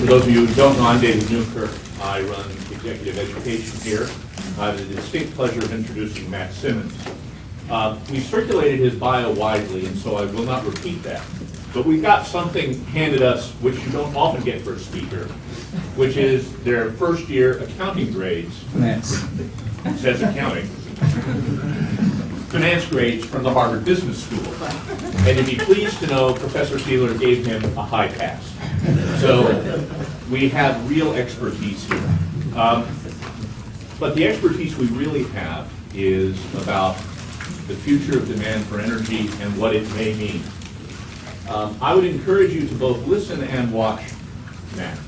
For those of you who don't know, I'm David Newkirk. I run executive education here. I have the distinct pleasure of introducing Matt Simmons. We circulated his bio widely, and so I will not repeat that. But we've got something handed us which you don't often get for a speaker, which is their first year accounting grades. Finance. It says accounting. Finance grades from the Harvard Business School. And to be pleased to know, Professor Sealer gave him a high pass. So we have real expertise here. But the expertise we really have is about the future of demand for energy and what it may mean. I would encourage you to both listen and watch Matt.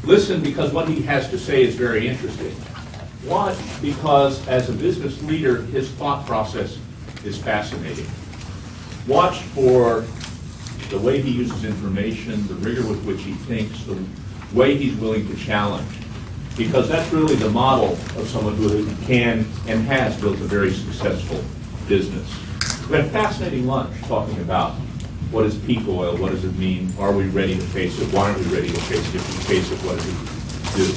Listen because what he has to say is very interesting. Watch because as a business leader, his thought process is fascinating. Watch for the way he uses information, the rigor with which he thinks, the way he's willing to challenge. Because that's really the model of someone who can and has built a very successful business. We had a fascinating lunch talking about what is peak oil, what does it mean, are we ready to face it, why aren't we ready to face it, if we face it, what does it do?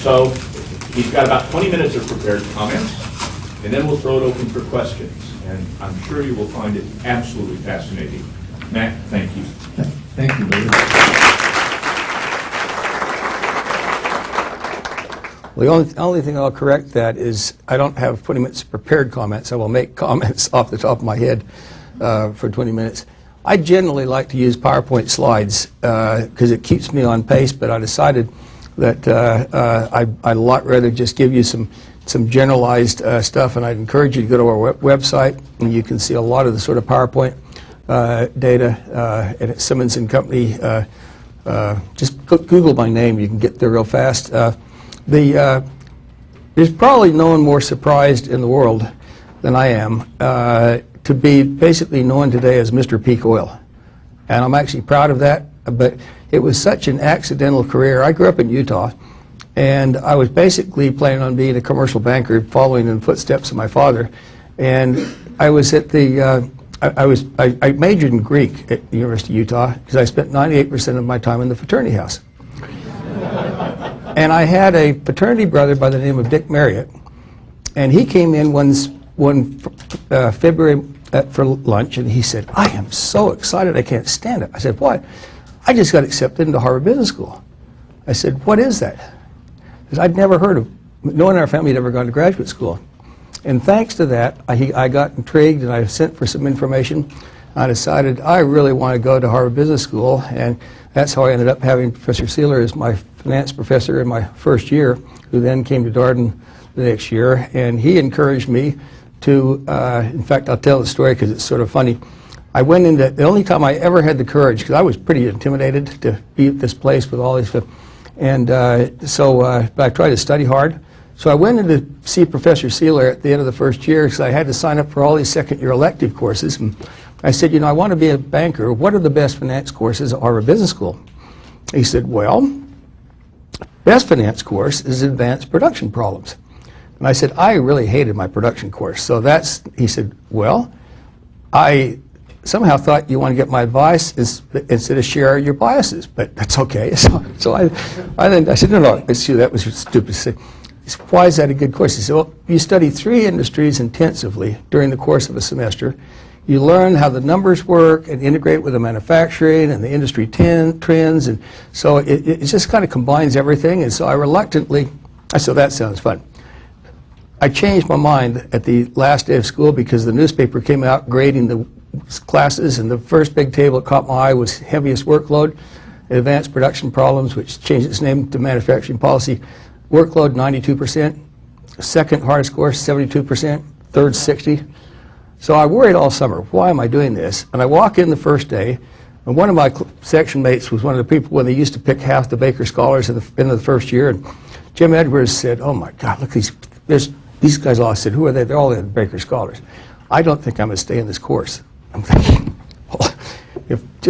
So he's got about 20 minutes of prepared comments, and then we'll throw it open for questions. And I'm sure you will find it absolutely fascinating. Matt, thank you. Thank you, David. Well, the only thing I'll correct that is I don't have 20 minutes of prepared comments. I will make comments off the top of my head for 20 minutes. I generally like to use PowerPoint slides because it keeps me on pace, but I decided that I'd a lot rather just give you some generalized stuff, and I'd encourage you to go to our website, and you can see a lot of the sort of PowerPoint data at Simmons and Company. Just Google my name, you can get there real fast. There's probably no one more surprised in the world than I am to be basically known today as Mr. Peak Oil. And I'm actually proud of that, but it was such an accidental career. I grew up in Utah, and I was basically planning on being a commercial banker, following in the footsteps of my father. And I was at the, I majored in Greek at the University of Utah because I spent 98% of my time in the fraternity house. And I had a fraternity brother by the name of Dick Marriott, and he came in one February for lunch, and he said, "I am so excited, I can't stand it." I said, "What?" "I just got accepted into Harvard Business School." I said, "What is that?" Because I'd never heard of, no one in our family had ever gone to graduate school. And thanks to that, I got intrigued, and I sent for some information. I decided I really want to go to Harvard Business School, and that's how I ended up having Professor Sealer as my finance professor in my first year, who then came to Darden the next year. And he encouraged me to, in fact, I'll tell the story because it's sort of funny. I went into, the only time I ever had the courage, because I was pretty intimidated to be at this place with all these stuff, and but I tried to study hard. So I went in to see Professor Sealer at the end of the first year because I had to sign up for all these second-year elective courses. And I said, "You know, I want to be a banker. What are the best finance courses at Harvard Business School?" He said, "Well, best finance course is advanced production problems." And I said, "I really hated my production course." So he said, "Well, I somehow thought you want to get my advice instead of share your biases, but that's okay." So I said, no, see, that was stupid to say. He said, "Why is that a good course?" He said, "Well, you study 3 industries intensively during the course of a semester. You learn how the numbers work and integrate with the manufacturing and the industry trends, and so it just kind of combines everything." And so I said, "That sounds fun." I changed my mind at the last day of school because the newspaper came out grading the classes, and the first big table that caught my eye was heaviest workload, advanced production problems, which changed its name to manufacturing policy. Workload 92%, second hardest course 72%, third 60%. So I worried all summer, why am I doing this? And I walk in the first day, and one of my section mates was one of the people when they used to pick half the Baker Scholars at the end of the first year, and Jim Edwards said, "Oh my God, look, these guys all." I said, "Who are they?" "They're all the Baker Scholars." "I don't think I'm going to stay in this course." I'm thinking, well,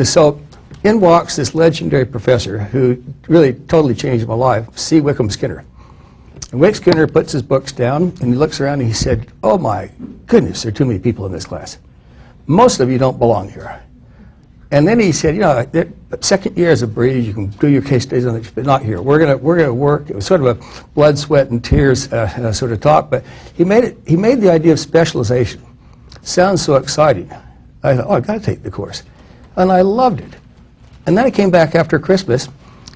so in walks this legendary professor who really totally changed my life, C. Wickham Skinner. And Wick Skinner puts his books down, and he looks around and he said, "Oh my goodness, there are too many people in this class. Most of you don't belong here. And then he said, you know, second year is a breeze. You can do your case studies on it, but not here. We're gonna work. It was sort of a blood, sweat, and tears sort of talk. But he made the idea of specialization sounds so exciting. I thought, oh, I've got to take the course, and I loved it. And then I came back after Christmas,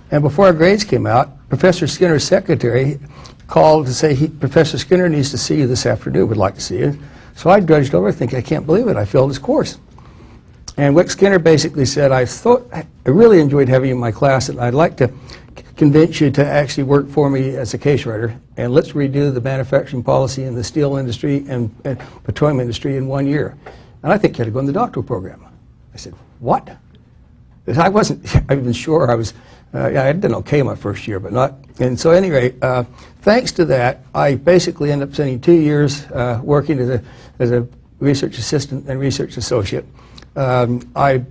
and before our grades came out, Professor Skinner's secretary called to say, Professor Skinner needs to see you this afternoon. Would like to see you. So I drudged over, thinking, I can't believe it. I failed his course. And Wick Skinner basically said, I really enjoyed having you in my class, and I'd like to convince you to actually work for me as a case writer, and let's redo the manufacturing policy in the steel industry and petroleum industry in 1 year. And I think you had to go in the doctoral program. I said, what? Because I wasn't even sure. I was, yeah, I did okay my first year, but not. And so anyway, thanks to that, I basically ended up spending 2 years working as a research assistant and research associate. I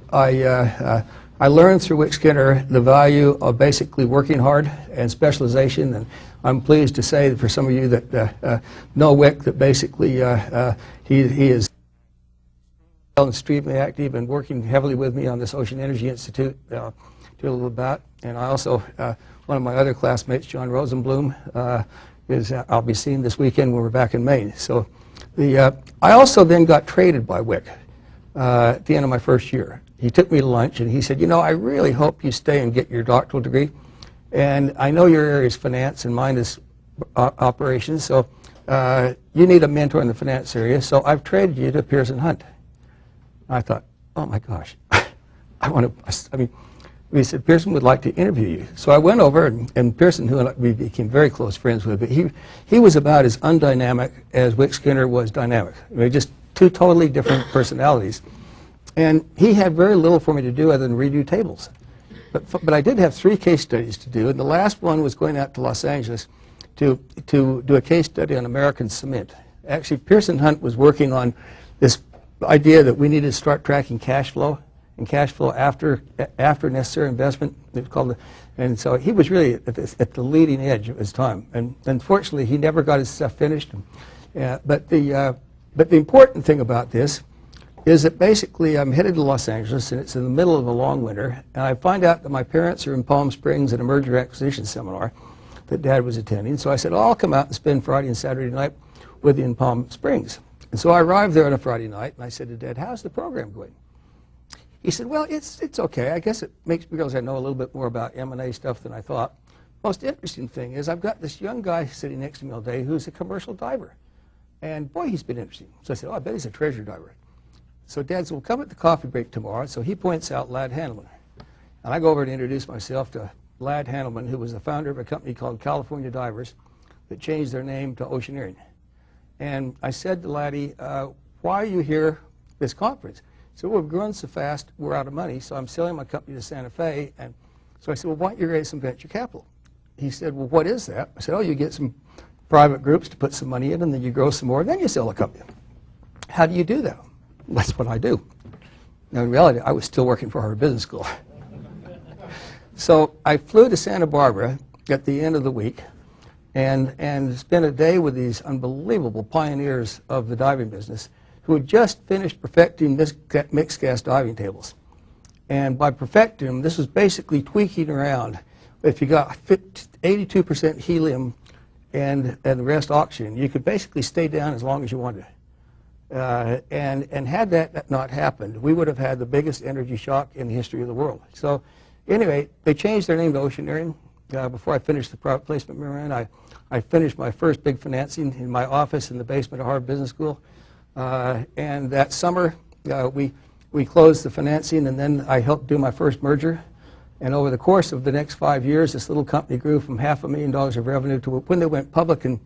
learned through Wick Skinner the value of basically working hard and specialization, and I'm pleased to say that for some of you that know Wick, that basically he is extremely active and working heavily with me on this Ocean Energy Institute, do a little about. And I also, one of my other classmates, John Rosenblum, I'll be seeing this weekend when we're back in Maine. So I also then got traded by Wick. At the end of my first year. He took me to lunch and he said, you know, I really hope you stay and get your doctoral degree. And I know your area is finance and mine is operations, so you need a mentor in the finance area, so I've traded you to Pearson Hunt. I thought, oh my gosh, he said, Pearson would like to interview you. So I went over, and Pearson, who we became very close friends with, but he was about as undynamic as Wick Skinner was dynamic. I mean, just two totally different personalities. And he had very little for me to do other than redo tables. But I did have 3 case studies to do, and the last one was going out to Los Angeles to do a case study on American cement. Actually, Pearson Hunt was working on this idea that we needed to start tracking cash flow, and cash flow after necessary investment. It was called and so he was really at the leading edge of his time. And unfortunately, he never got his stuff finished. But the important thing about this is that basically I'm headed to Los Angeles, and it's in the middle of a long winter, and I find out that my parents are in Palm Springs at a merger acquisition seminar that Dad was attending. So I said, oh, I'll come out and spend Friday and Saturday night with you in Palm Springs. And so I arrived there on a Friday night, and I said to Dad, how's the program going? He said, well, it's okay. I guess it makes me realize I know a little bit more about M&A stuff than I thought. Most interesting thing is I've got this young guy sitting next to me all day who's a commercial diver. And boy, he's been interesting. So I said, oh, I bet he's a treasure diver. So Dad said, well, come at the coffee break tomorrow. So he points out Ladd Handelman. And I go over to introduce myself to Ladd Handelman, who was the founder of a company called California Divers that changed their name to Oceaneering. And I said to Laddie, why are you here at this conference? So we've grown so fast, we're out of money, so I'm selling my company to Santa Fe. And so I said, well, why don't you raise some venture capital? He said, well, what is that? I said, oh, you get some private groups to put some money in, and then you grow some more, and then you sell the company. How do you do that? That's what I do. Now, in reality, I was still working for Harvard Business School. So I flew to Santa Barbara at the end of the week and spent a day with these unbelievable pioneers of the diving business who had just finished perfecting mixed gas diving tables. And by perfecting them, this was basically tweaking around. If you got 82% helium and the rest oxygen, you could basically stay down as long as you wanted. And had that not happened, we would have had the biggest energy shock in the history of the world. So anyway, they changed their name to Oceaneering. Before I finished the private placement memorandum, I finished my first big financing in my office in the basement of Harvard Business School. And that summer, we closed the financing, and then I helped do my first merger. And over the course of the next 5 years, this little company grew from $500,000 of revenue to when they went public in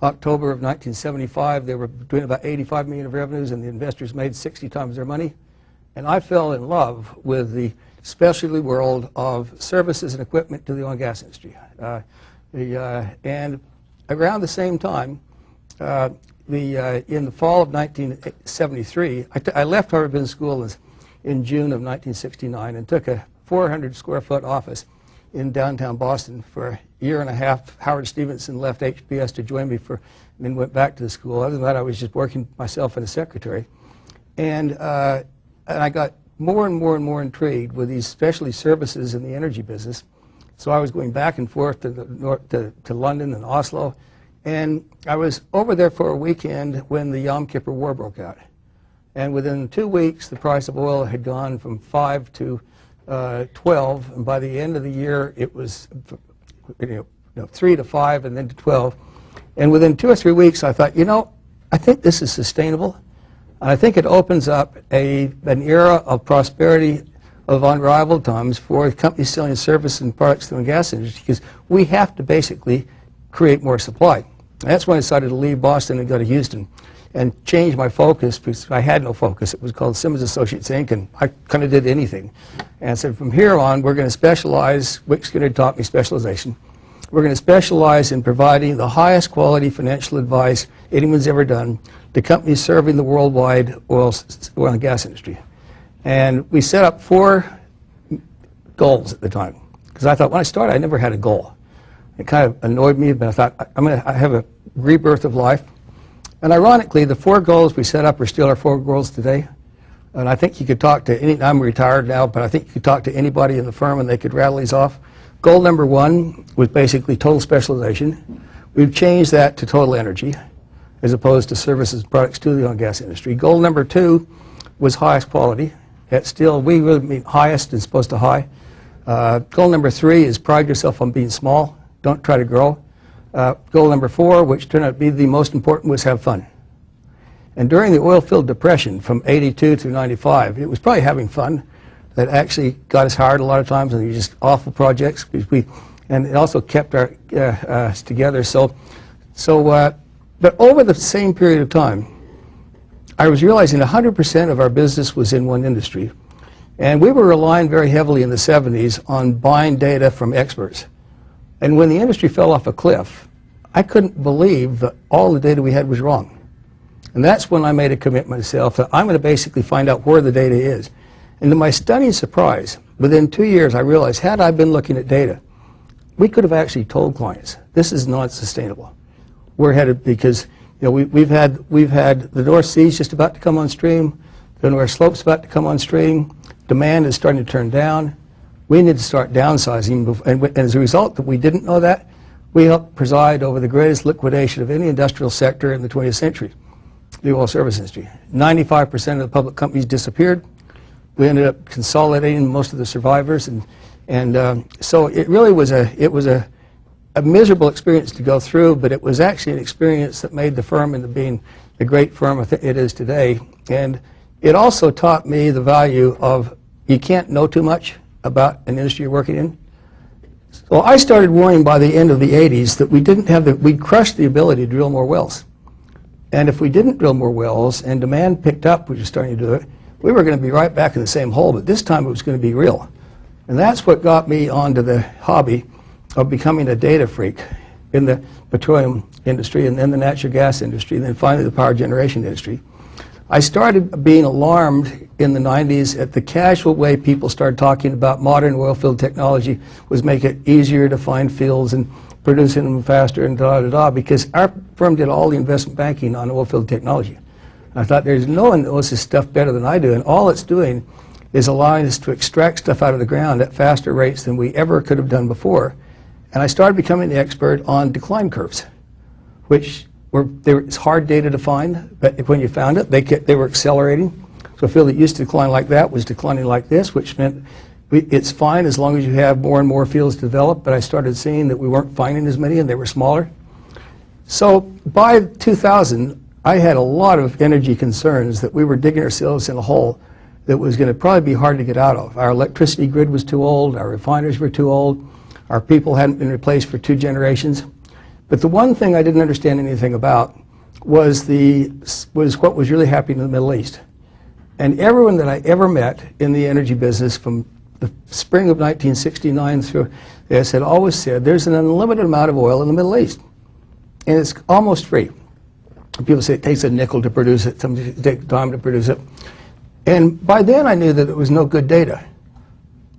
October of 1975, they were doing about $85 million of revenues, and the investors made 60 times their money. And I fell in love with the specialty world of services and equipment to the oil and gas industry. And around the same time, in the fall of 1973, I left Harvard Business School in June of 1969 and took a 400 square foot office in downtown Boston for a year and a half. Howard Stevenson left HBS to join me and then went back to the school. Other than that, I was just working myself as a secretary. And I got more and more and more intrigued with these specialty services in the energy business. So I was going back and forth to to London and Oslo, and I was over there for a weekend when the Yom Kippur War broke out. And within 2 weeks, the price of oil had gone from 5 to 12, and by the end of the year, it was 3 to 5 and then to 12. And within 2 or 3 weeks, I thought, I think this is sustainable. And I think it opens up an era of prosperity of unrivaled times for companies selling services and products to the gas industry, because we have to basically create more supply. And that's when I decided to leave Boston and go to Houston and change my focus, because I had no focus. It was called Simmons Associates, Inc., and I kind of did anything. And I said, from here on, we're going to specialize. Wick Skinner taught me specialization. We're going to specialize in providing the highest quality financial advice anyone's ever done to companies serving the worldwide oil and gas industry. And we set up 4 goals at the time, because I thought when I started, I never had a goal. It kind of annoyed me, but I thought, I'm going to have a rebirth of life. And ironically, the 4 goals we set up are still our 4 goals today. And I think you could talk to I'm retired now, but I think you could talk to anybody in the firm and they could rattle these off. Goal number 1 was basically total specialization. We've changed that to total energy, as opposed to services and products to the oil and gas industry. Goal number 2 was highest quality. That's still, we really mean highest as opposed to high. Goal number 3 is pride yourself on being small. Don't try to grow. Goal number 4, which turned out to be the most important, was have fun. And during the oil field depression from 82 to 95, it was probably having fun that actually got us hired a lot of times, and they were just awful projects. And it also kept us together. But over the same period of time, I was realizing 100% of our business was in one industry. And we were relying very heavily in the 70s on buying data from experts. And when the industry fell off a cliff, I couldn't believe that all the data we had was wrong. And that's when I made a commitment myself that I'm going to basically find out where the data is. And to my stunning surprise, within 2 years, I realized had I been looking at data, we could have actually told clients, this is not sustainable. We're headed, because we've had the North Sea's just about to come on stream, the North Slope's about to come on stream, demand is starting to turn down. We need to start downsizing, and as a result that we didn't know that, we helped preside over the greatest liquidation of any industrial sector in the 20th century, the oil service industry. 95% of the public companies disappeared. We ended up consolidating most of the survivors, and so it really was a miserable experience to go through, but it was actually an experience that made the firm into being the great firm it is today. And it also taught me the value of you can't know too much about an industry you're working in. So I started worrying by the end of the 80s that we'd crushed the ability to drill more wells. And if we didn't drill more wells and demand picked up, which was starting to do it, we were going to be right back in the same hole, but this time it was going to be real. And that's what got me onto the hobby of becoming a data freak in the petroleum industry, and then the natural gas industry, and then finally the power generation industry. I started being alarmed in the 90s at the casual way people started talking about modern oil field technology was make it easier to find fields and producing them faster and because our firm did all the investment banking on oil field technology. I thought there's no one that knows this stuff better than I do, and all it's doing is allowing us to extract stuff out of the ground at faster rates than we ever could have done before. And I started becoming the expert on decline curves, which it's hard data to find, but when you found it, they were accelerating. So a field that used to decline like that was declining like this, which meant it's fine as long as you have more and more fields developed, but I started seeing that we weren't finding as many and they were smaller. So by 2000, I had a lot of energy concerns that we were digging ourselves in a hole that was going to probably be hard to get out of. Our electricity grid was too old, our refineries were too old, our people hadn't been replaced for 2 generations. But the one thing I didn't understand anything about was what was really happening in the Middle East. And everyone that I ever met in the energy business from the spring of 1969 through this had always said there's an unlimited amount of oil in the Middle East. And it's almost free. People say it takes a nickel to produce it, some take time to produce it. And by then I knew that there was no good data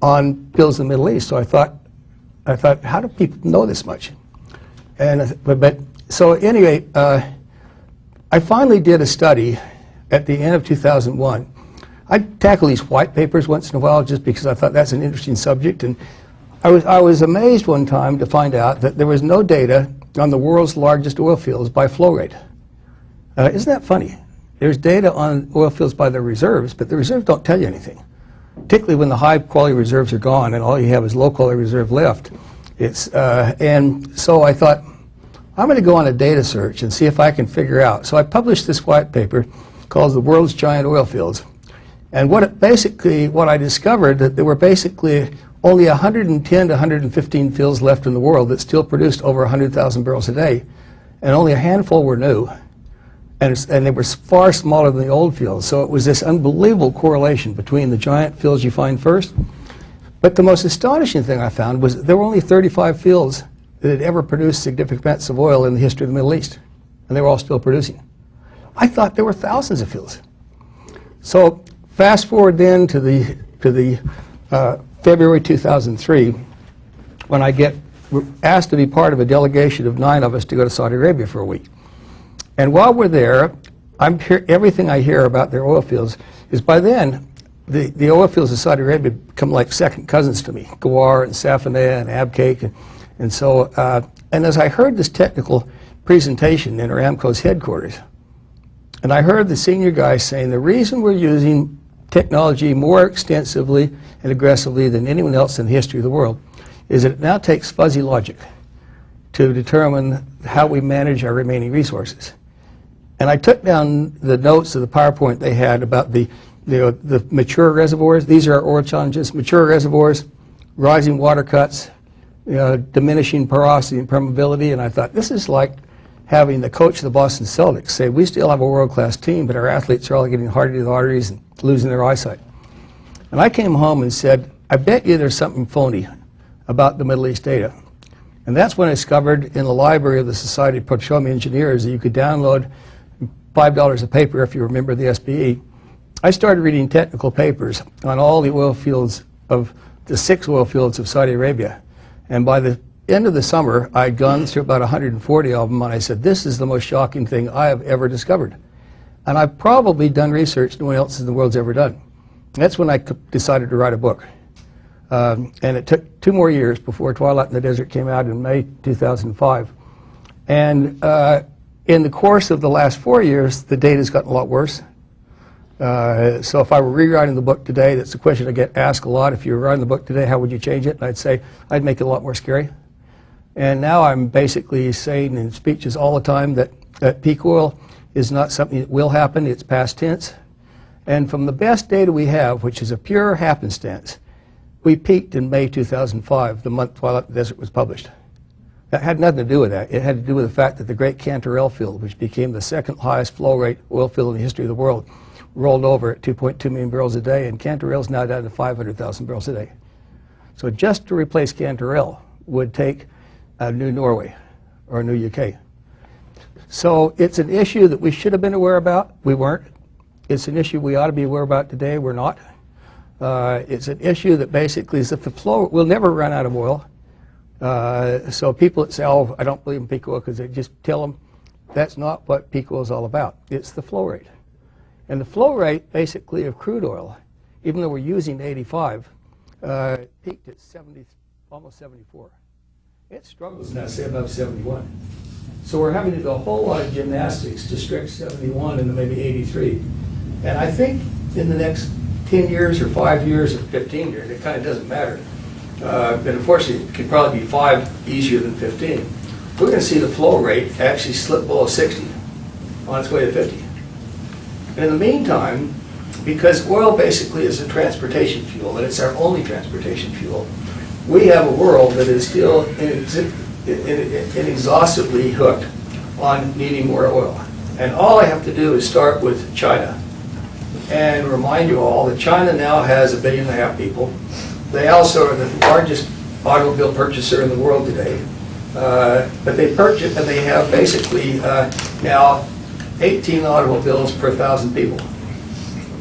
on fields in the Middle East. So I thought, how do people know this much? And so anyway, I finally did a study at the end of 2001 I'd tackle these white papers once in a while just because I thought that's an interesting subject. And I was amazed one time to find out that there was no data on the world's largest oil fields by flow rate. Isn't that funny? There's data on oil fields by their reserves, but the reserves don't tell you anything. Particularly when the high quality reserves are gone and all you have is low quality reserve left. And so I thought, I'm going to go on a data search and see if I can figure out. So I published this white paper called The World's Giant Oil Fields. And what I discovered that there were basically only 110 to 115 fields left in the world that still produced over 100,000 barrels a day, and only a handful were new. And they were far smaller than the old fields. So it was this unbelievable correlation between the giant fields you find first. But the most astonishing thing I found was there were only 35 fields that had ever produced significant amounts of oil in the history of the Middle East. And they were all still producing. I thought there were thousands of fields. So fast forward then to the February 2003, when I get asked to be part of a delegation of 9 of us to go to Saudi Arabia for a week. And while we're there, everything I hear about their oil fields is by then, the oil fields of Saudi Arabia become like second cousins to me, Ghawar and Safaniya and Abqaiq. And so, and as I heard this technical presentation in Aramco's headquarters, and I heard the senior guy saying the reason we're using technology more extensively and aggressively than anyone else in the history of the world is that it now takes fuzzy logic to determine how we manage our remaining resources. And I took down the notes of the PowerPoint they had about the mature reservoirs. These are our oil challenges: mature reservoirs, rising water cuts, diminishing porosity and permeability. And I thought, this is like having the coach of the Boston Celtics say, we still have a world-class team, but our athletes are all getting harder to the arteries and losing their eyesight. And I came home and said, I bet you there's something phony about the Middle East data. And that's when I discovered in the library of the Society of Petroleum Engineers that you could download $5 a paper if you remember the SPE. I started reading technical papers on all the oil fields of the 6 oil fields of Saudi Arabia. And by the end of the summer, I'd gone through about 140 of them, and I said, this is the most shocking thing I have ever discovered. And I've probably done research no one else in the world's ever done. That's when I decided to write a book. And it took 2 more years before Twilight in the Desert came out in May 2005. And in the course of the last 4 years, the data's gotten a lot worse. So if I were rewriting the book today, that's the question I get asked a lot. If you were writing the book today, how would you change it? And I'd say, I'd make it a lot more scary. And now I'm basically saying in speeches all the time that peak oil is not something that will happen, it's past tense. And from the best data we have, which is a pure happenstance, we peaked in May 2005, the month Twilight in the Desert was published. That had nothing to do with that. It had to do with the fact that the great Cantarell field, which became the 2nd highest flow rate oil field in the history of the world, rolled over at 2.2 million barrels a day, and Cantarell's now down to 500,000 barrels a day. So just to replace Cantarell would take a new Norway or a new UK. So it's an issue that we should have been aware about. We weren't. It's an issue we ought to be aware about today. We're not. It's an issue that basically is that the flow, we'll never run out of oil. So people that say, oh, I don't believe in peak oil, because they just tell them that's not what peak oil is all about. It's the flow rate. And the flow rate, basically, of crude oil, even though we're using 85, peaked at 70, almost 74. It struggles now, say above 71. So we're having to do a whole lot of gymnastics to stretch 71 into maybe 83. And I think in the next 10 years or 5 years or 15 years, it kind of doesn't matter. But unfortunately, it could probably be 5 easier than 15. We're going to see the flow rate actually slip below 60 on its way to 50. And in the meantime, because oil basically is a transportation fuel, and it's our only transportation fuel, we have a world that is still inexhaustibly hooked on needing more oil. And all I have to do is start with China and remind you all that China now has 1.5 billion people. They also are the largest automobile purchaser in the world today. But they purchase, and they have basically now 18 automobiles per 1,000 people.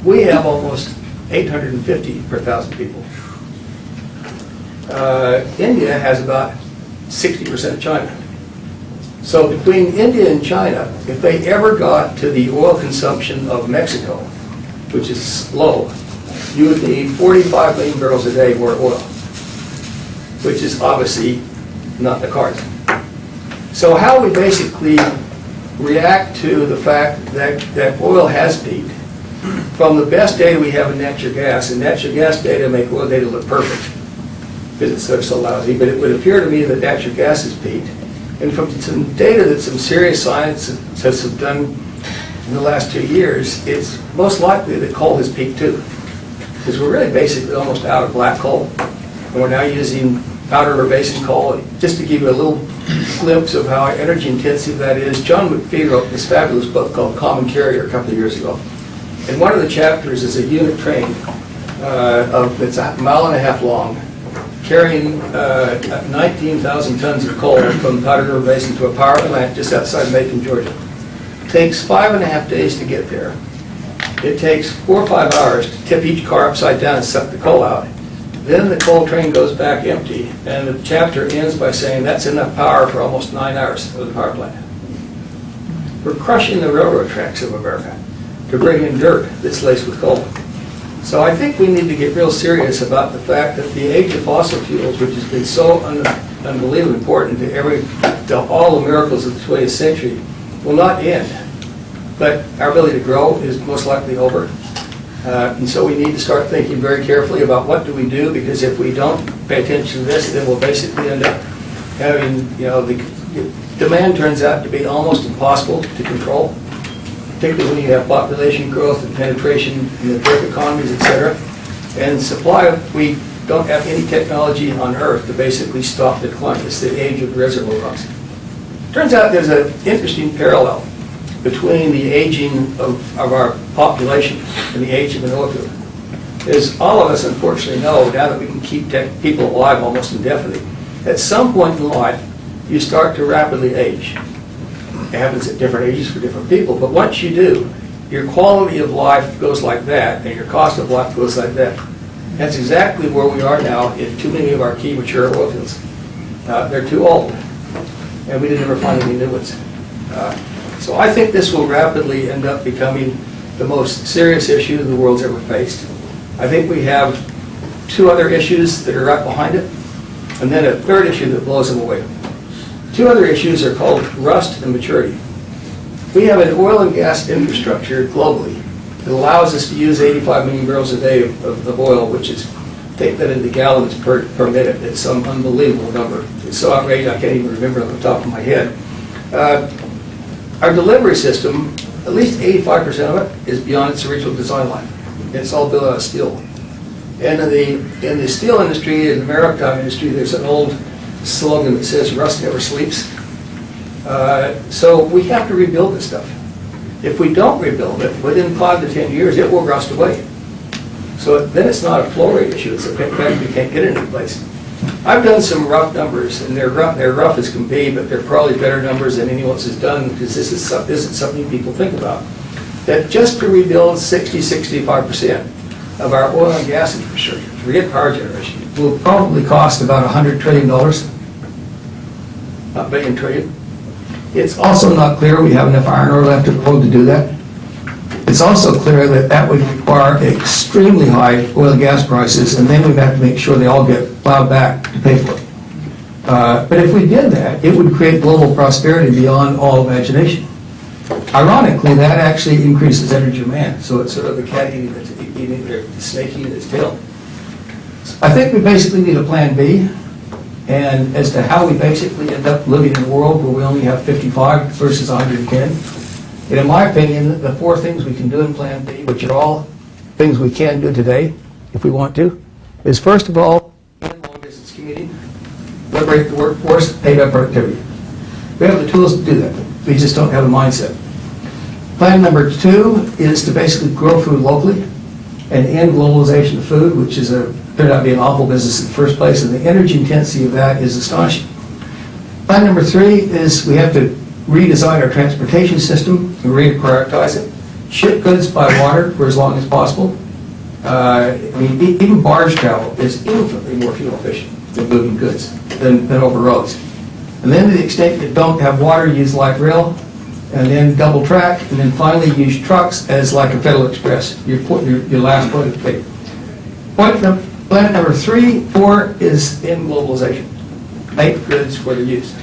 We have almost 850 per 1,000 people. India has about 60% of China. So between India and China, if they ever got to the oil consumption of Mexico, which is low, you would need 45 million barrels a day more oil, which is obviously not the cards. So how we basically react to the fact that oil has peaked, from the best data we have in natural gas, and natural gas data make oil data look perfect, because it's so lousy, but it would appear to me that natural gas has peaked. And from some data that some serious scientists have done in the last 2 years, it's most likely that coal has peaked too. Because we're really basically almost out of black coal, and we're now using Powder River Basin coal. Just to give you a little glimpse of how energy intensive that is, John McPhee wrote this fabulous book called Common Carrier a couple of years ago. And one of the chapters is a unit train that's a mile and a half long, carrying 19,000 tons of coal from the Powder River Basin to a power plant just outside Macon, Georgia. It takes 5.5 days to get there. It takes 4 or 5 hours to tip each car upside down and suck the coal out. Then the coal train goes back empty, and the chapter ends by saying that's enough power for almost 9 hours of the power plant. We're crushing the railroad tracks of America to bring in dirt that's laced with coal. So I think we need to get real serious about the fact that the age of fossil fuels, which has been so unbelievably important to all the miracles of the 20th century, will not end. But our ability to grow is most likely over. And so we need to start thinking very carefully about what do we do, because if we don't pay attention to this, then we'll basically end up having, the demand turns out to be almost impossible to control, particularly when you have population growth and penetration in the brick economies, etc. And supply, we don't have any technology on Earth to basically stop the decline. It's the age of reservoir rocks. Turns out there's an interesting parallel between the aging of our population and the age of an oil field. As all of us unfortunately know, now that we can keep people alive almost indefinitely, at some point in life, you start to rapidly age. It happens at different ages for different people, but once you do, your quality of life goes like that, and your cost of life goes like that. That's exactly where we are now in too many of our key mature oil fields. They're too old, and we didn't ever find any new ones. So I think this will rapidly end up becoming the most serious issue the world's ever faced. I think we have 2 other issues that are right behind it, and then a third issue that blows them away. 2 other issues are called rust and maturity. We have an oil and gas infrastructure globally that allows us to use 85 million barrels a day of oil, which is, take that into gallons per minute. It's some unbelievable number. It's so outrageous I can't even remember on the top of my head. Our delivery system, at least 85% of it, is beyond its original design life. It's all built out of steel. And in the steel industry, in the maritime industry, there's an old slogan that says, "Rust never sleeps." So we have to rebuild this stuff. If we don't rebuild it, within 5 to 10 years, it will rust away. So then it's not a flow rate issue, it's a fact we can't get it any place. I've done some rough numbers, and they're rough as can be, but they're probably better numbers than anyone else has done, because this isn't something people think about. That just to rebuild 65% of our oil and gas infrastructure, forget power generation, will probably cost about $100 trillion, not billion, trillion. It's also not clear we have enough iron ore left in the world to do that. It's also clear that that would require extremely high oil and gas prices, and then we'd have to make sure they all get plowed back to pay for it. But if we did that, it would create global prosperity beyond all imagination. Ironically, that actually increases energy demand, so it's sort of the cat eating the snake eating its tail. I think we basically need a plan B, and as to how we basically end up living in a world where we only have 55 versus 110. And in my opinion, the 4 things we can do in Plan B, which are all things we can do today, if we want to, is first of all, end long-distance commuting, liberate the workforce, pay up productivity. We have the tools to do that. We just don't have a mindset. Plan number 2 is to basically grow food locally and end globalization of food, which is turned out to be an awful business in the first place, and the energy intensity of that is astonishing. Plan number 3 is we have to redesign our transportation system and reprioritize it. Ship goods by water for as long as possible. Even barge travel is infinitely more fuel efficient than moving goods than over roads. And then to the extent you don't have water, use light rail. and then double track, and then finally use trucks as like a Federal Express, your last point of faith. Plan number 3, 4 is in globalization. Make goods where they're used.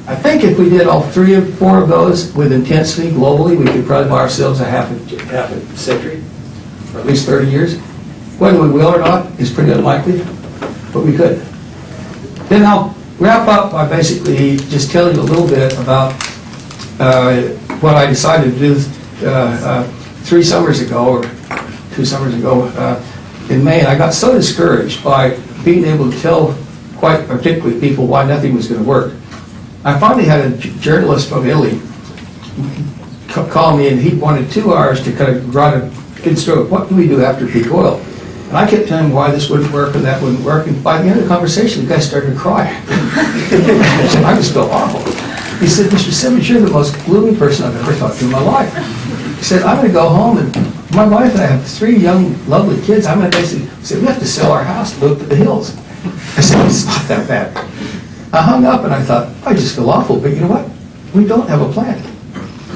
I think if we did all 3 or 4 of those with intensity globally, we could probably buy ourselves a half a century, or at least 30 years. Whether we will or not is pretty unlikely, but we could. Then I'll wrap up by basically just telling you a little bit about what I decided to do 3 summers ago, or 2 summers ago in Maine. I got so discouraged by being able to tell quite articulately people why nothing was going to work. I finally had a journalist from Italy call me, and he wanted 2 hours to kind of write a good story. What do we do after peak oil? And I kept telling him why this wouldn't work and that wouldn't work. And by the end of the conversation, the guy started to cry. I just felt awful. He said, Mr. Simmons, you're the most gloomy person I've ever talked to in my life. He said, I'm going to go home, and my wife and I have 3 young, lovely kids. I'm going to basically say, we have to sell our house and move to the hills. I said, it's not that bad. I hung up and I thought, I just feel awful, but you know what? We don't have a plan.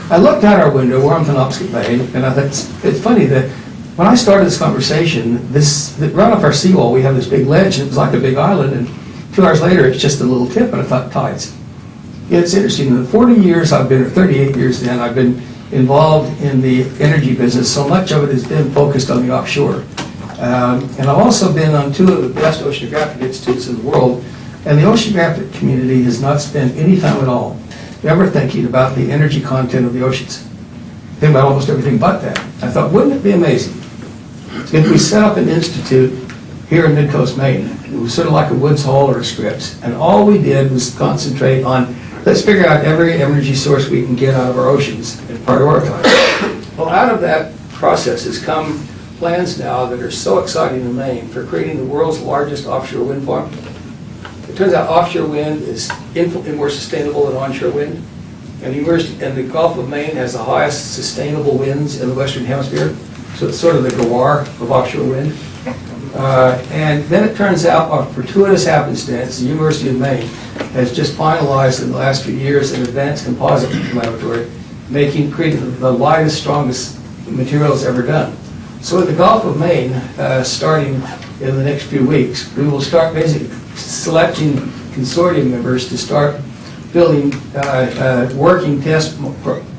I looked out our window, we're on Penobscot Bay, and I thought, it's funny that when I started this conversation, right off our seawall, we have this big ledge, and it was like a big island, and 2 hours later, it's just a little tip, and I thought, tides. Yeah, it's interesting. In the 40 years I've been, or 38 years then, I've been involved in the energy business. So much of it has been focused on the offshore. And I've also been on 2 of the best oceanographic institutes in the world, and the oceanographic community has not spent any time at all ever thinking about the energy content of the oceans. Think about almost everything but that. I thought, wouldn't it be amazing if we set up an institute here in Mid-Coast Maine? It was sort of like a Woods Hole or a Scripps, and all we did was concentrate on, let's figure out every energy source we can get out of our oceans and prioritize. Well, out of that process has come plans now that are so exciting in Maine for creating the world's largest offshore wind farm. It turns out offshore wind is infinitely more sustainable than onshore wind. And the Gulf of Maine has the highest sustainable winds in the Western Hemisphere. So it's sort of the Gawar of offshore wind. And then it turns out, by fortuitous happenstance, the University of Maine has just finalized in the last few years an advanced composite laboratory, creating the lightest, strongest materials ever done. So in the Gulf of Maine, starting in the next few weeks, we will start basically selecting consortium members to start building working test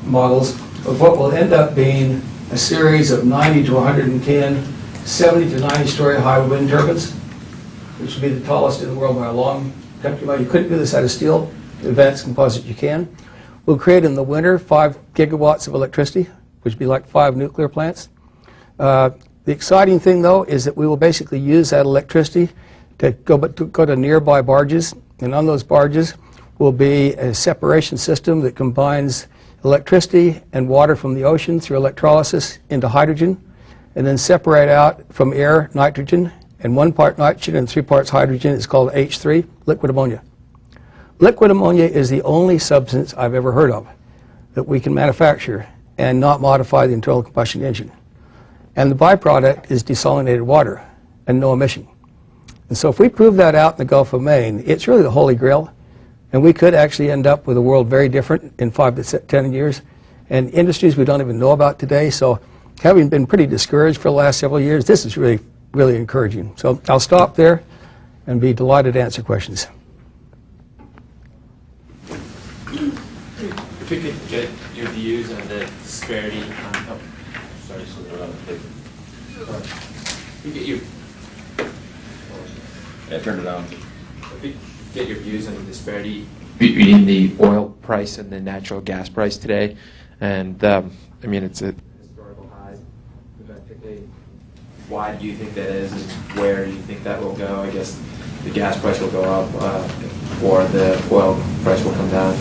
models of what will end up being a series of 90 to 110, 70 to 90 story high wind turbines, which will be the tallest in the world by a long country mile. You couldn't do this out of steel. The advanced composite you can. We'll create in the winter 5 gigawatts of electricity, which would be like 5 nuclear plants. The exciting thing, though, is that we will basically use that electricity to go to nearby barges, and on those barges will be a separation system that combines electricity and water from the ocean through electrolysis into hydrogen, and then separate out from air nitrogen, and 1 part nitrogen and 3 parts hydrogen. It's called H3, liquid ammonia. Liquid ammonia is the only substance I've ever heard of that we can manufacture and not modify the internal combustion engine. And the byproduct is desalinated water and no emission. And so if we prove that out in the Gulf of Maine, it's really the holy grail. And we could actually end up with a world very different in 5 to 10 years, and industries we don't even know about today. So having been pretty discouraged for the last several years, this is really, really encouraging. So I'll stop there and be delighted to answer questions. If we could get your views on the disparity on, sorry, we get you. Yeah, turn it on. If we get your views on the disparity between the oil price and the natural gas price today, and I mean it's a historical high. Domestically, why do you think that is, and where do you think that will go? I guess the gas price will go up, or the oil price will come down.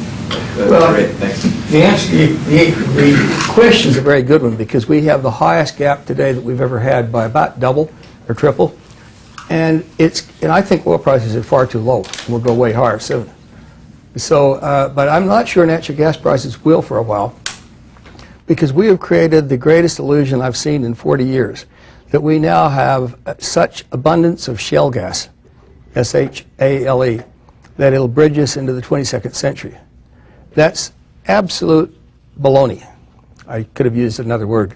Well, great, thanks. The answer, the question is a very good one, because we have the highest gap today that we've ever had by about double or triple. And I think oil prices are far too low. We'll go way higher soon. So, but I'm not sure natural gas prices will for a while, because we have created the greatest illusion I've seen in 40 years, that we now have such abundance of shale gas, S-H-A-L-E, that it'll bridge us into the 22nd century. That's absolute baloney. I could have used another word.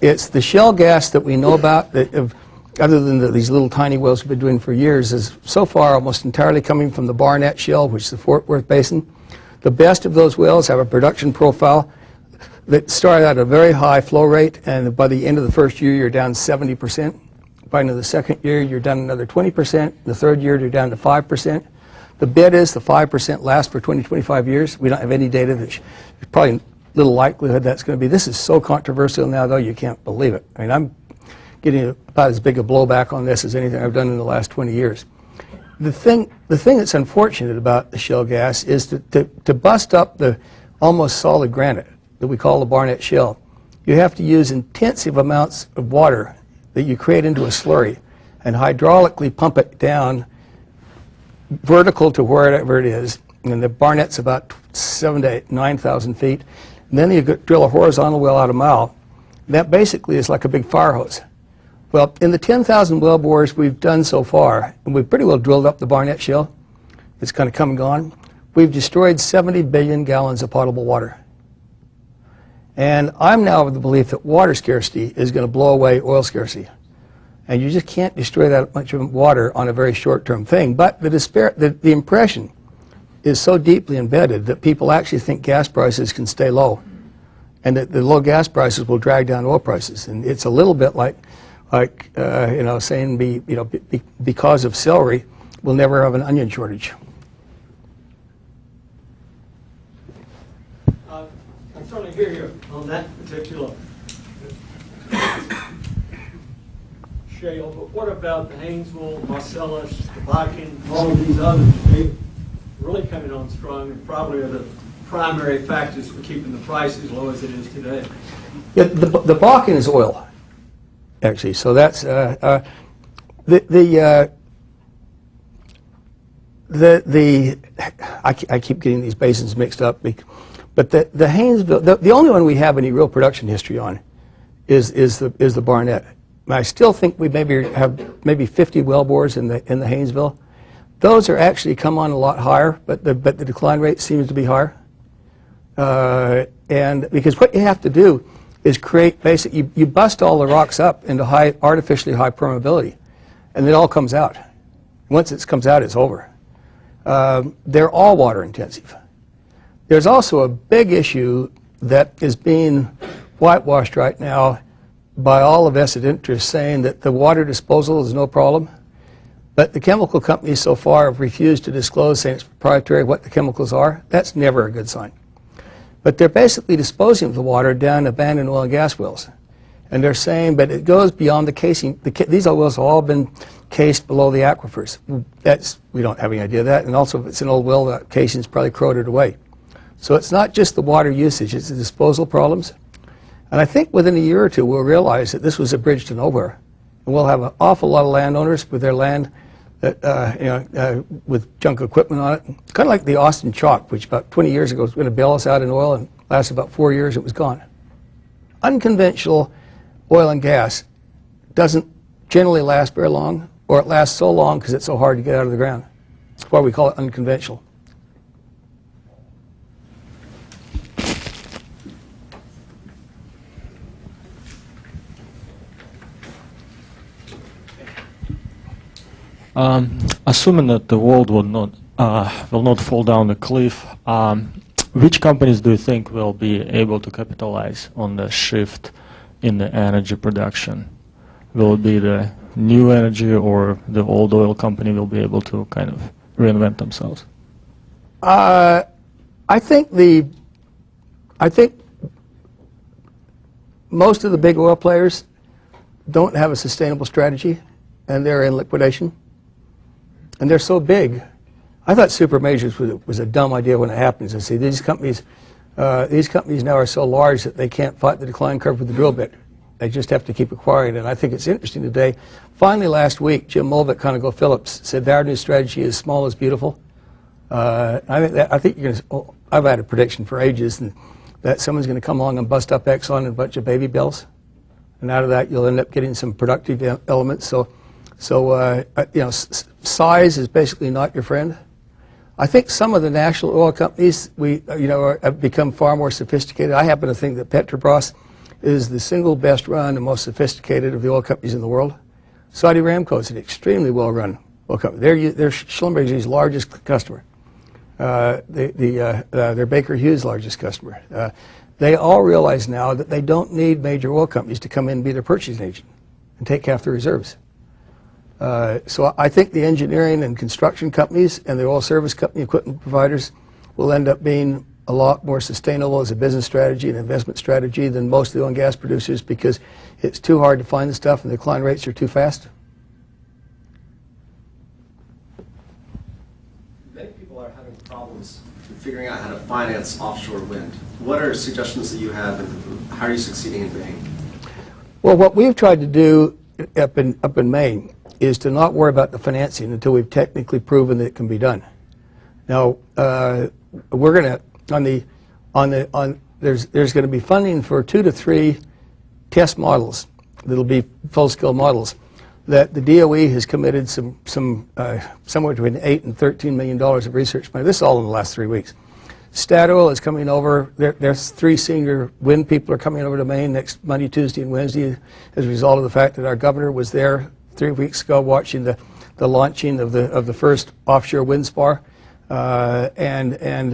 It's the shale gas that we know about, other than these little tiny wells we've been doing for years, is so far almost entirely coming from the Barnett Shale, which is the Fort Worth Basin. The best of those wells have a production profile that started at a very high flow rate, and by the end of the first year, you're down 70%. By the end of the second year, you're down another 20%. The third year, you're down to 5%. The bet is the 5% lasts for 20, 25 years. We don't have any data that there's probably little likelihood that's going to be. This is so controversial now, though, you can't believe it. I mean, I'm getting about as big a blowback on this as anything I've done in the last 20 years. The thing that's unfortunate about the shale gas is to bust up the almost solid granite that we call the Barnett Shale, you have to use intensive amounts of water that you create into a slurry and hydraulically pump it down vertical to wherever it is. And the Barnett's about 7,000 to 9,000 feet. And then you drill a horizontal well out a mile. That basically is like a big fire hose. Well, in the 10,000 well bores we've done so far, and we've pretty well drilled up the Barnett Shale, it's kind of come and gone, we've destroyed 70 billion gallons of potable water. And I'm now of the belief that water scarcity is going to blow away oil scarcity. And you just can't destroy that much of water on a very short-term thing. But the impression is so deeply embedded that people actually think gas prices can stay low, and that the low gas prices will drag down oil prices. And it's a little bit like saying because of celery, we'll never have an onion shortage. I certainly hear you on that particular shale, but what about the Haynesville, Marcellus, the Bakken, all of these others? They really coming on strong and probably are the primary factors for keeping the price as low as it is today. Yeah, the Bakken is oil, actually. So that's I keep getting these basins mixed up. But the Haynesville, the only one we have any real production history on is the Barnett. I still think we maybe 50 well bores in the Haynesville. Those are actually come on a lot higher, but the decline rate seems to be higher. And because what you have to do is create you bust all the rocks up into artificially high permeability, and it all comes out. Once it comes out, it's over. They're all water intensive. There's also a big issue that is being whitewashed right now by all the vested interests, saying that the water disposal is no problem. But the chemical companies so far have refused to disclose, saying it's proprietary, what the chemicals are. That's never a good sign. But they're basically disposing of the water down abandoned oil and gas wells. And they're saying, but it goes beyond the casing. These wells have all been cased below the aquifers. We don't have any idea of that. And also, if it's an old well, the casing's probably corroded away. So it's not just the water usage, it's the disposal problems. And I think within a year or two, we'll realize that this was a bridge to nowhere. And we'll have an awful lot of landowners with their land that, with junk equipment on it. Kind of like the Austin Chalk, which about 20 years ago was going to bail us out in oil, and lasted about 4 years, it was gone. Unconventional oil and gas doesn't generally last very long, or it lasts so long because it's so hard to get out of the ground. That's why we call it unconventional. Assuming that the world will not fall down a cliff, which companies do you think will be able to capitalize on the shift in the energy production? Will it be the new energy, or the old oil company will be able to kind of reinvent themselves? I think most of the big oil players don't have a sustainable strategy, and they're in liquidation. And they're so big. I thought super majors was a dumb idea when it happens. I see these companies now are so large that they can't fight the decline curve with the drill bit. They just have to keep acquiring. And I think it's interesting today. Finally, last week, Jim Mulvick, ConocoPhillips, said our new strategy is small is beautiful. I think you're going to. I've had a prediction for ages, and that someone's going to come along and bust up Exxon and a bunch of baby bells, and out of that you'll end up getting some productive elements. So size is basically not your friend. I think some of the national oil companies have become far more sophisticated. I happen to think that Petrobras is the single best run and most sophisticated of the oil companies in the world. Saudi Aramco is an extremely well run oil company. They're Schlumberger's largest customer. They're Baker Hughes' largest customer. They all realize now that they don't need major oil companies to come in and be their purchasing agent and take half the reserves. So I think the engineering and construction companies and the oil service company equipment providers will end up being a lot more sustainable as a business strategy and investment strategy than most of the oil and gas producers, because it's too hard to find the stuff and the decline rates are too fast. Many people are having problems figuring out how to finance offshore wind. What are suggestions that you have, and how are you succeeding in Maine? Well, what we've tried to do up in Maine is to not worry about the financing until we've technically proven that it can be done. Now, we're going to there's going to be funding for 2 to 3 test models that'll be full-scale models that the DOE has committed somewhere between $8 and $13 million of research money. This is all in the last 3 weeks. Statoil is coming over. There's 3 senior wind people are coming over to Maine next Monday, Tuesday, and Wednesday as a result of the fact that our governor was there 3 weeks ago watching the launching of the first offshore wind spar. And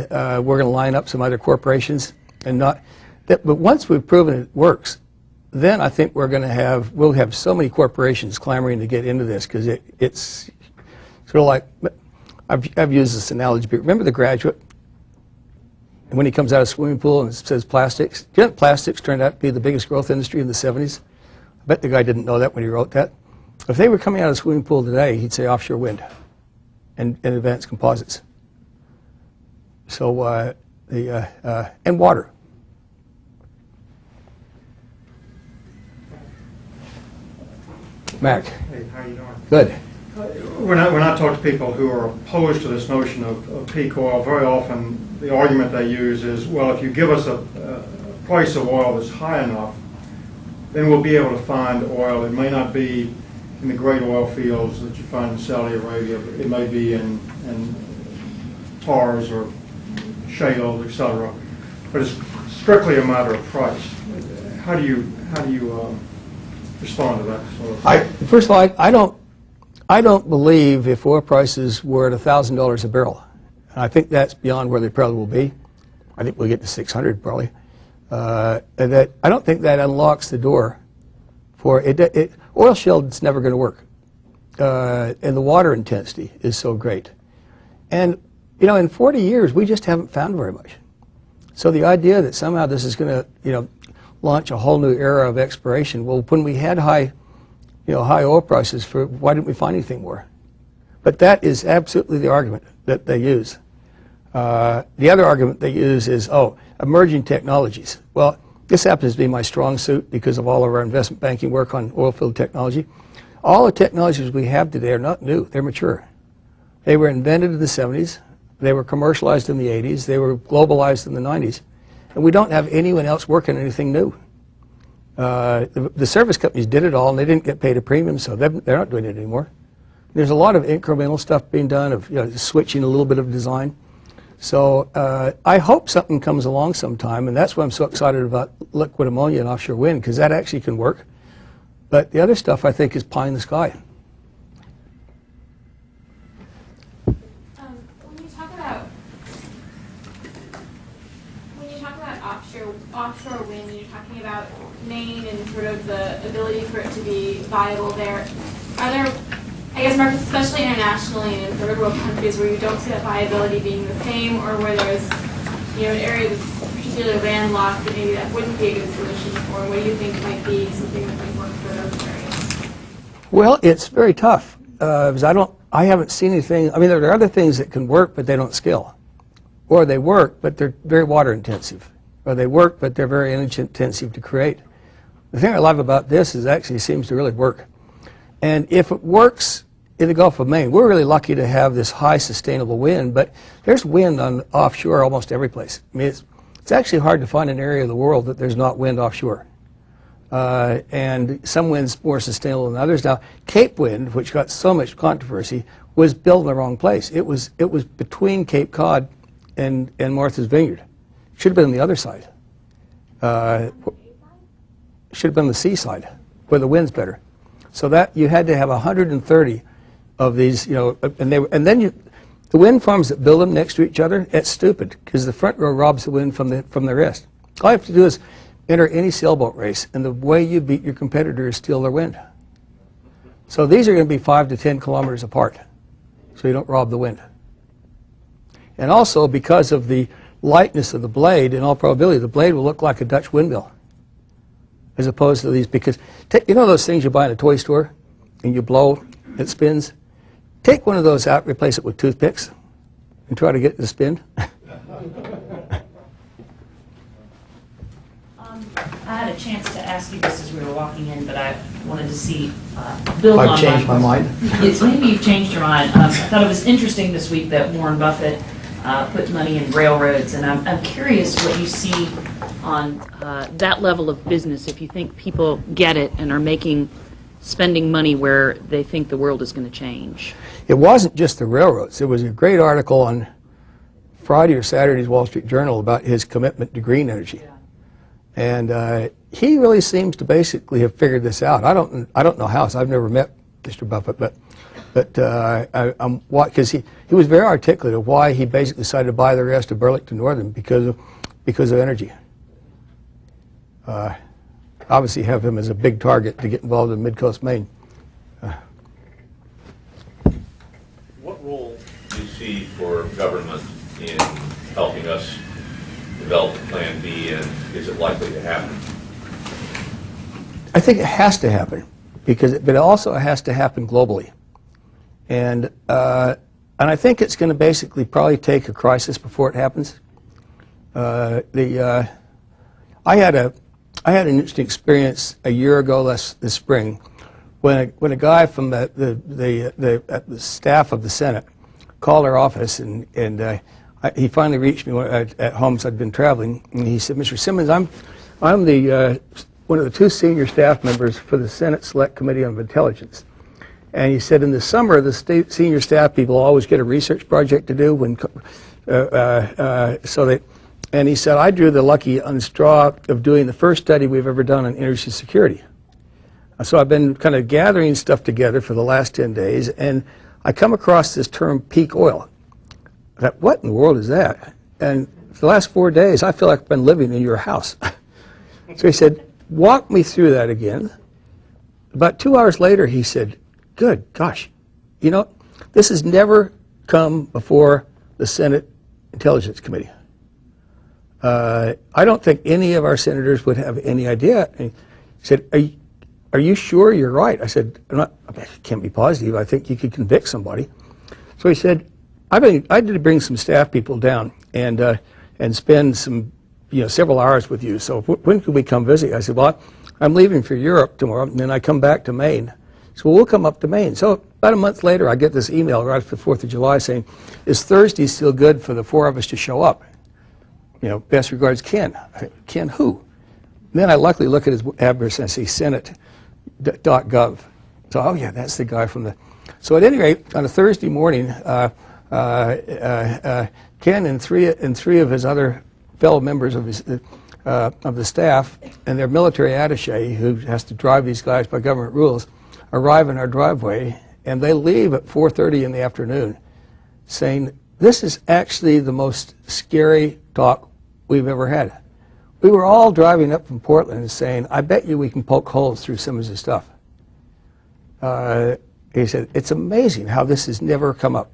we're going to line up some other corporations, but once we've proven it works, then I think we'll have so many corporations clamoring to get into this, because it's sort of like, I've used this analogy, but remember The Graduate? And when he comes out of a swimming pool and it says plastics, do you know plastics turned out to be the biggest growth industry in the 70s? I bet the guy didn't know that when he wrote that. If they were coming out of the swimming pool today, he'd say offshore wind and advanced composites. So and water. Mac. Hey, how you doing? Good. When I talk to people who are opposed to this notion of peak oil, very often the argument they use is, well, if you give us a price of oil that's high enough, then we'll be able to find oil. It may not be in the great oil fields that you find in Saudi Arabia, but it may be in tars or shales, etc. But it's strictly a matter of price. How do you respond to that sort of thing? First of all, I don't believe if oil prices were at $1,000 a barrel, and I think that's beyond where they probably will be. I think we'll get to 600 probably. And that I don't think that unlocks the door for it. Oil shale is never going to work, and the water intensity is so great. And in 40 years we just haven't found very much. So the idea that somehow this is going to launch a whole new era of exploration. Well, when we had high oil prices, why didn't we find anything more? But that is absolutely the argument that they use. The other argument they use is, emerging technologies. Well, this happens to be my strong suit because of all of our investment banking work on oil field technology. All the technologies we have today are not new, they're mature. They were invented in the 70s, they were commercialized in the 80s, they were globalized in the 90s, and we don't have anyone else working anything new. The service companies did it all, and they didn't get paid a premium, so they're not doing it anymore. There's a lot of incremental stuff being done of switching a little bit of design. So I hope something comes along sometime, and that's why I'm so excited about liquid ammonia and offshore wind, because that actually can work. But the other stuff I think is pie in the sky. When you talk about offshore wind, you're talking about Maine and sort of the ability for it to be viable there. Are there, I guess, markets, especially internationally and in third world countries, where you don't see that viability being the same, or where there's an area that's particularly landlocked that maybe that wouldn't be a good solution for? What do you think might be something that might work for those areas? Well, it's very tough because I haven't seen anything. I mean, there are other things that can work, but they don't scale, or they work, but they're very water intensive, or they work, but they're very energy intensive to create. The thing I love about this is it actually seems to really work. And if it works in the Gulf of Maine, we're really lucky to have this high sustainable wind, but there's wind on offshore almost every place. I mean, it's actually hard to find an area of the world that there's not wind offshore. And some wind's more sustainable than others. Now, Cape wind, which got so much controversy, was built in the wrong place. It was between Cape Cod and Martha's Vineyard. Should have been on the other side. Should have been the seaside, where the wind's better. So that you had to have 130 of these, and then the wind farms that build them next to each other. It's stupid because the front row robs the wind from the rest. All you have to do is enter any sailboat race, and the way you beat your competitor is steal their wind. So these are going to be 5 to 10 kilometers apart, so you don't rob the wind. And also, because of the lightness of the blade, in all probability, the blade will look like a Dutch windmill, as opposed to these, because, you know those things you buy in a toy store, and you blow, it spins? Take one of those out, replace it with toothpicks, and try to get it to spin. I had a chance to ask you this as we were walking in, but I wanted to see, build on I've changed my mind. It's maybe you've changed your mind. I thought it was interesting this week that Warren Buffett put money in railroads, and I'm curious what you see on that level of business, if you think people get it and are spending money where they think the world is going to change. It wasn't just the railroads. There was a great article on Friday or Saturday's Wall Street Journal about his commitment to green energy. Yeah. And he really seems to basically have figured this out. I don't know how, so I've never met Mr. Buffett, but I'm because he was very articulate of why he basically decided to buy the rest of Burlington Northern because of energy. Obviously, have him as a big target to get involved in Mid-Coast Maine. What role do you see for government in helping us develop Plan B, and is it likely to happen? I think it has to happen, but it also has to happen globally, and I think it's going to basically probably take a crisis before it happens. I had an interesting experience a year ago this spring when a guy from the staff of the Senate called our office, and he finally reached me at home, so I'd been traveling, and he said, "Mr. Simmons, I'm one of the 2 senior staff members for the Senate Select Committee on Intelligence." And he said, in the summer, the state senior staff people always get a research project to do and he said, I drew the lucky straw of doing the first study we've ever done on energy security. So I've been kind of gathering stuff together for the last 10 days, and I come across this term peak oil. I thought, what in the world is that? And for the last 4 days, I feel like I've been living in your house. So he said, walk me through that again. About 2 hours later, he said, good gosh, this has never come before the Senate Intelligence Committee. I don't think any of our senators would have any idea. And he said, are you sure you're right? I said, I can't be positive. I think you could convict somebody. So he said, I did to bring some staff people down and spend several hours with you. So when could we come visit? I said, well, I'm leaving for Europe tomorrow, and then I come back to Maine. So we'll come up to Maine. So about a month later, I get this email right after the 4th of July saying, is Thursday still good for the 4 of us to show up? Best regards, Ken. Ken who? And then I luckily look at his address and I see senate.gov. So, oh yeah, that's the guy from the... So at any rate, on a Thursday morning, Ken and three of his other fellow members of the staff and their military attaché, who has to drive these guys by government rules, arrive in our driveway, and they leave at 4:30 in the afternoon, saying, this is actually the most scary talk we've ever had. We were all driving up from Portland and saying, I bet you we can poke holes through Simmons' stuff. He said, it's amazing how this has never come up.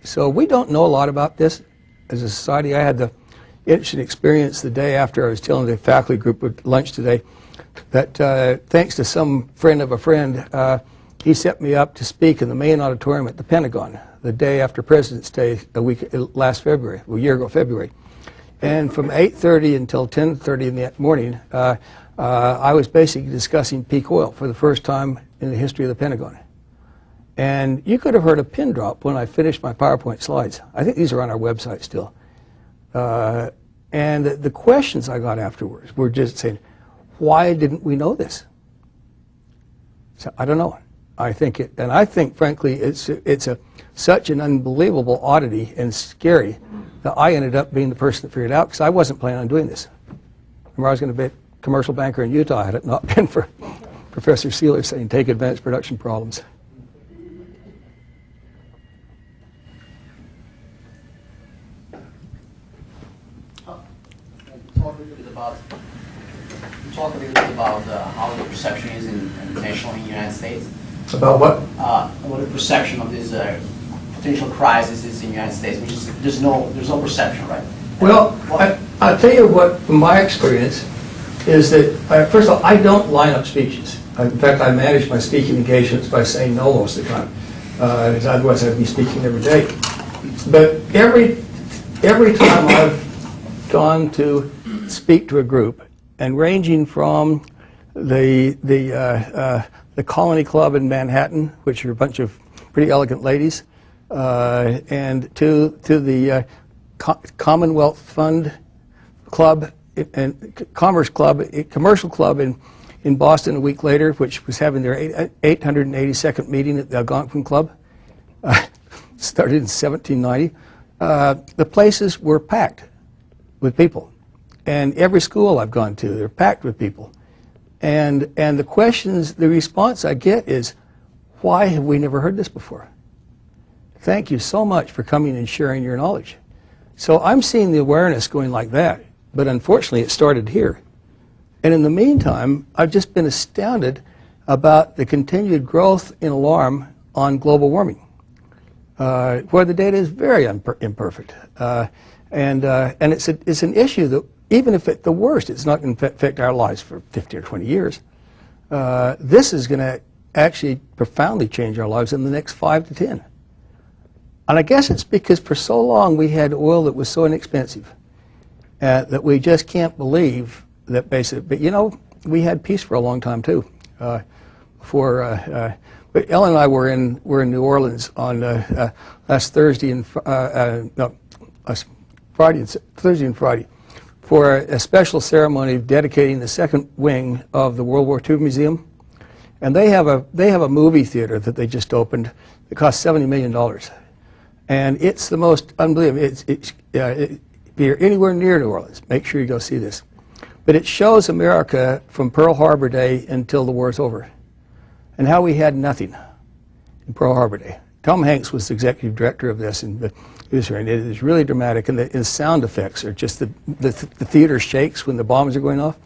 So we don't know a lot about this as a society. I had the interesting experience the day after I was telling the faculty group at lunch today that thanks to some friend of a friend, he set me up to speak in the main auditorium at the Pentagon the day after President's Day, last February, a year ago February. And from 8:30 until 10:30 in the morning, I was basically discussing peak oil for the first time in the history of the Pentagon. And you could have heard a pin drop when I finished my PowerPoint slides. I think these are on our website still. And the questions I got afterwards were just saying, why didn't we know this? So I don't know. I think frankly, it's such an unbelievable oddity and scary that I ended up being the person that figured it out because I wasn't planning on doing this. Remember, I was going to be a commercial banker in Utah had it not been for Professor Seeler saying, take advanced production problems. Talk a little bit about how the perception is internationally in the United States. About what? What the perception of this potential crisis is in the United States, which is there's no perception, right? Well, I'll tell you what, from my experience, is that, first of all, I don't line up speeches. In fact, I manage my speaking engagements by saying no most of the time, because otherwise I'd be speaking every day. But every time I've gone to speak to a group, and ranging from the Colony Club in Manhattan, which are a bunch of pretty elegant ladies, and to the Commonwealth Fund Club and Commercial Club in Boston a week later, which was having their 882nd meeting at the Algonquin Club, started in 1790. The places were packed with people. And every school I've gone to, they're packed with people. And the response I get is, why have we never heard this before? Thank you so much for coming and sharing your knowledge. So I'm seeing the awareness going like that, but unfortunately it started here. And in the meantime, I've just been astounded about the continued growth in alarm on global warming, where the data is very imperfect. And it's an issue that, even if at the worst, it's not going to affect our lives for 50 or 20 years, this is going to actually profoundly change our lives in the next 5 to 10. And I guess it's because for so long we had oil that was so inexpensive that we just can't believe that basically, but you know, we had peace for a long time too. But Ellen and I were in New Orleans on last Thursday and Thursday and Friday, for a special ceremony dedicating the second wing of the World War II Museum. And they have a movie theater that they just opened that cost $70 million. And it's the most unbelievable. If you're anywhere near New Orleans, make sure you go see this. But it shows America from Pearl Harbor Day until the war's over, and how we had nothing in Pearl Harbor Day. Tom Hanks was the executive director of this, and he was here, and it is really dramatic. And the sound effects are just the theater shakes when the bombs are going off.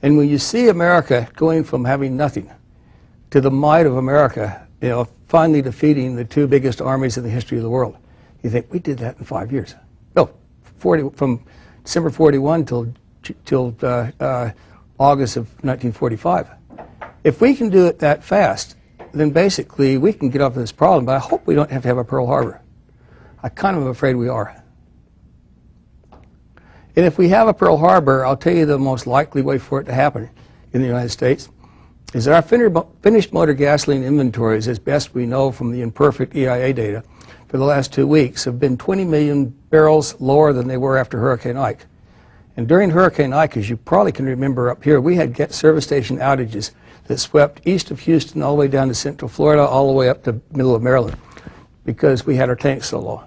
And when you see America going from having nothing to the might of America, you know, finally defeating the two biggest armies in the history of the world, you think we did that in 5 years. No, from December 41 till August of 1945. If we can do it that fast, then basically we can get off this problem. But I hope we don't have to have a Pearl Harbor. I kind of am afraid we are. And if we have a Pearl Harbor, I'll tell you the most likely way for it to happen in the United States is that our finished motor gasoline inventories, as best we know from the imperfect EIA data, for the last 2 weeks have been 20 million barrels lower than they were after Hurricane Ike. And during Hurricane Ike, as you probably can remember up here, we had service station outages that swept east of Houston all the way down to Central Florida, all the way up to middle of Maryland, because we had our tanks so low.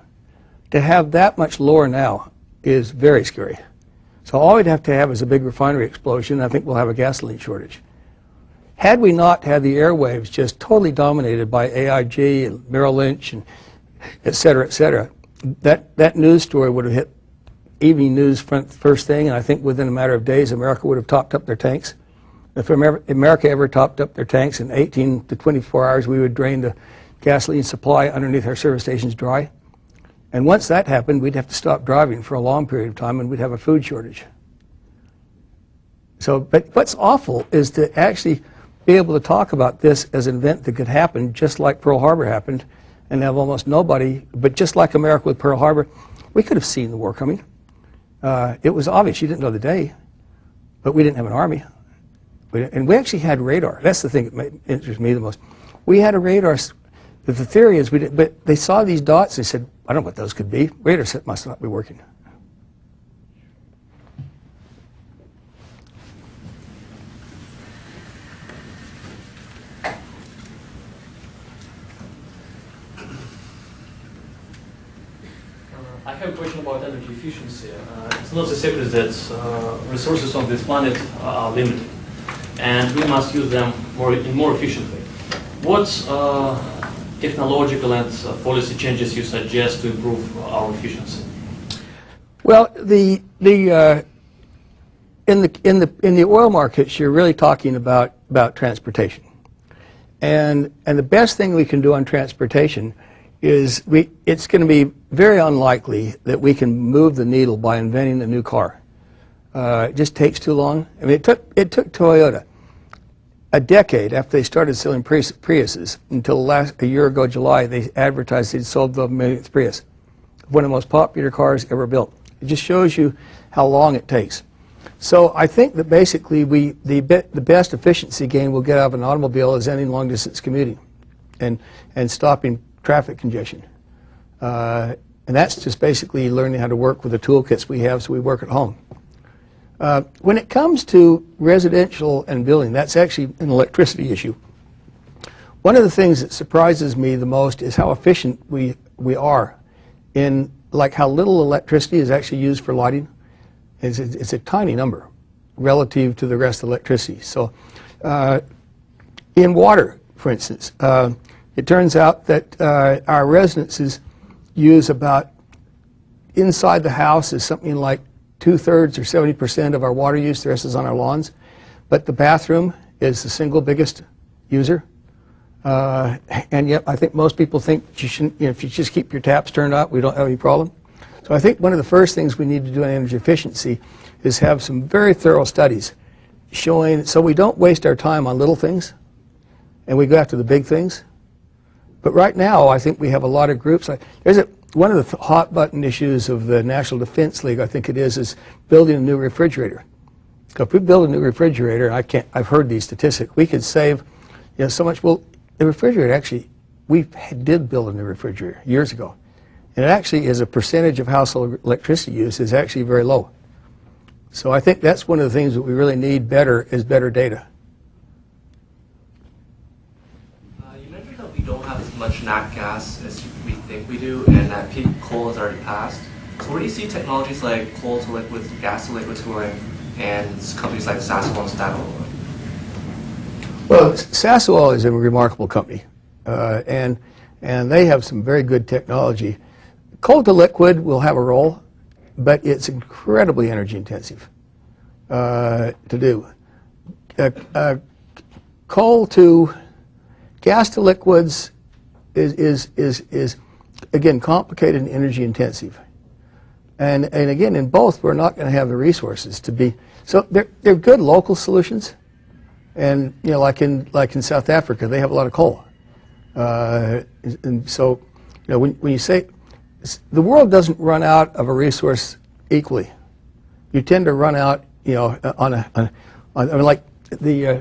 To have that much lower now is very scary. So all we'd have to have is a big refinery explosion, and I think we'll have a gasoline shortage. Had we not had the airwaves just totally dominated by AIG and Merrill Lynch and et cetera, that news story would have hit evening news first thing, and I think within a matter of days, America would have topped up their tanks. If America ever topped up their tanks in 18 to 24 hours, we would drain the gasoline supply underneath our service stations dry. And once that happened, we'd have to stop driving for a long period of time, and we'd have a food shortage. So, but what's awful is to actually be able to talk about this as an event that could happen just like Pearl Harbor happened, and have almost nobody, but just like America with Pearl Harbor, we could have seen the war coming. It was obvious. You didn't know the day, but we didn't have an army. And we actually had radar. That's the thing that interests me the most. We had a radar. The theory is but they saw these dots. They said, I don't know what those could be. Radar set must not be working. I have a question about energy efficiency. It's not a secret that resources on this planet are limited, and we must use them more efficiently. What technological and policy changes you suggest to improve our efficiency? Well, in the oil markets, you're really talking about transportation, and the best thing we can do on transportation is it's going to be very unlikely that we can move the needle by inventing a new car. It just takes too long. I mean, it took Toyota a decade after they started selling Priuses until a year ago, July, they advertised they'd sold the millionth Prius, one of the most popular cars ever built. It just shows you how long it takes. So I think that basically the best efficiency gain we'll get out of an automobile is ending long-distance commuting and stopping traffic congestion. And that's just basically learning how to work with the toolkits we have so we work at home. When it comes to residential and building, that's actually an electricity issue. One of the things that surprises me the most is how efficient we are in, like, how little electricity is actually used for lighting. It's a tiny number relative to the rest of electricity. So in water, for instance, it turns out that our residences use about, inside the house is something like 2/3 or 70% of our water use. The rest is on our lawns. But the bathroom is the single biggest user. And yet I think most people think you shouldn't, if you just keep your taps turned on, we don't have any problem. So I think one of the first things we need to do in energy efficiency is have some very thorough studies showing, so we don't waste our time on little things and we go after the big things. But right now, I think we have a lot of groups. One of the hot button issues of the National Defense League, I think it is building a new refrigerator. So if we build a new refrigerator, I've heard these statistics, we could save so much. Well, the refrigerator, actually, we did build a new refrigerator years ago. And it actually is a percentage of household electricity use is actually very low. So I think that's one of the things that we really need better is better data. You mentioned that we don't have as much nat gas as we think we do, and that peak coal has already passed. So where do you see technologies like coal to liquid, gas to liquid cooling, and companies like Sasol and Statoil? Well, Sasol is a remarkable company, and they have some very good technology. Coal to liquid will have a role, but it's incredibly energy intensive to do. Gas to liquids is again complicated and energy intensive, and again in both we're not going to have the resources to be. So they're good local solutions, and like in South Africa they have a lot of coal, and so when you say the world doesn't run out of a resource equally. You tend to run out, like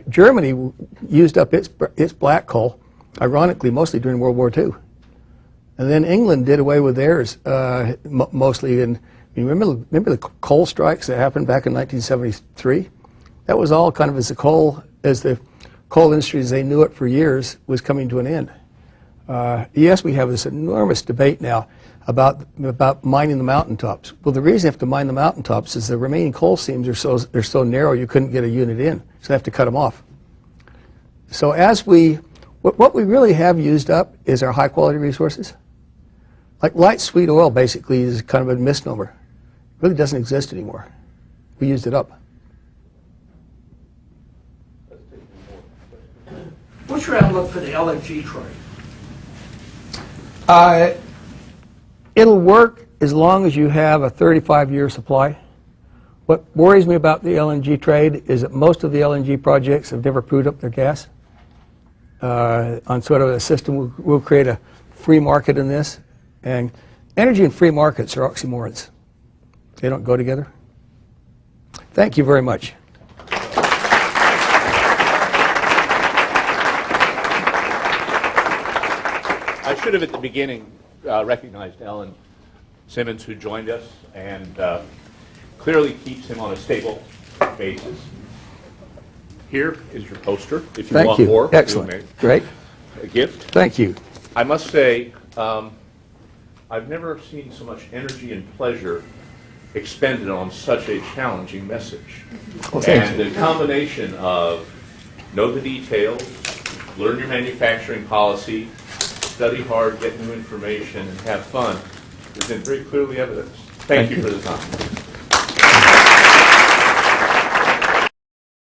Germany used up its black coal, ironically, mostly during World War II. And then England did away with theirs mostly. And remember the coal strikes that happened back in 1973? That was all kind of as the coal industry as they knew it for years was coming to an end. Yes, we have this enormous debate now about mining the mountaintops. Well, the reason you have to mine the mountaintops is the remaining coal seams are so narrow you couldn't get a unit in, so they have to cut them off. So what we really have used up is our high quality resources. Like light sweet oil basically is kind of a misnomer. It really doesn't exist anymore. We used it up. What's your outlook for the LNG trade? It'll work as long as you have a 35-year supply. What worries me about the LNG trade is that most of the LNG projects have never proved up their gas. On sort of a system, we'll create a free market in this. And energy and free markets are oxymorons. They don't go together. Thank you very much. I should have at the beginning recognized Ellen Simmons, who joined us, and clearly keeps him on a stable basis. Here is your poster, if you want more. Excellent. Great. A gift. Thank you. I must say, I've never seen so much energy and pleasure expended on such a challenging message. Well, thank And you. the combination of know the details, learn your manufacturing policy, study hard, get new information, and have fun is in very clearly evidenced. Thank you for the time.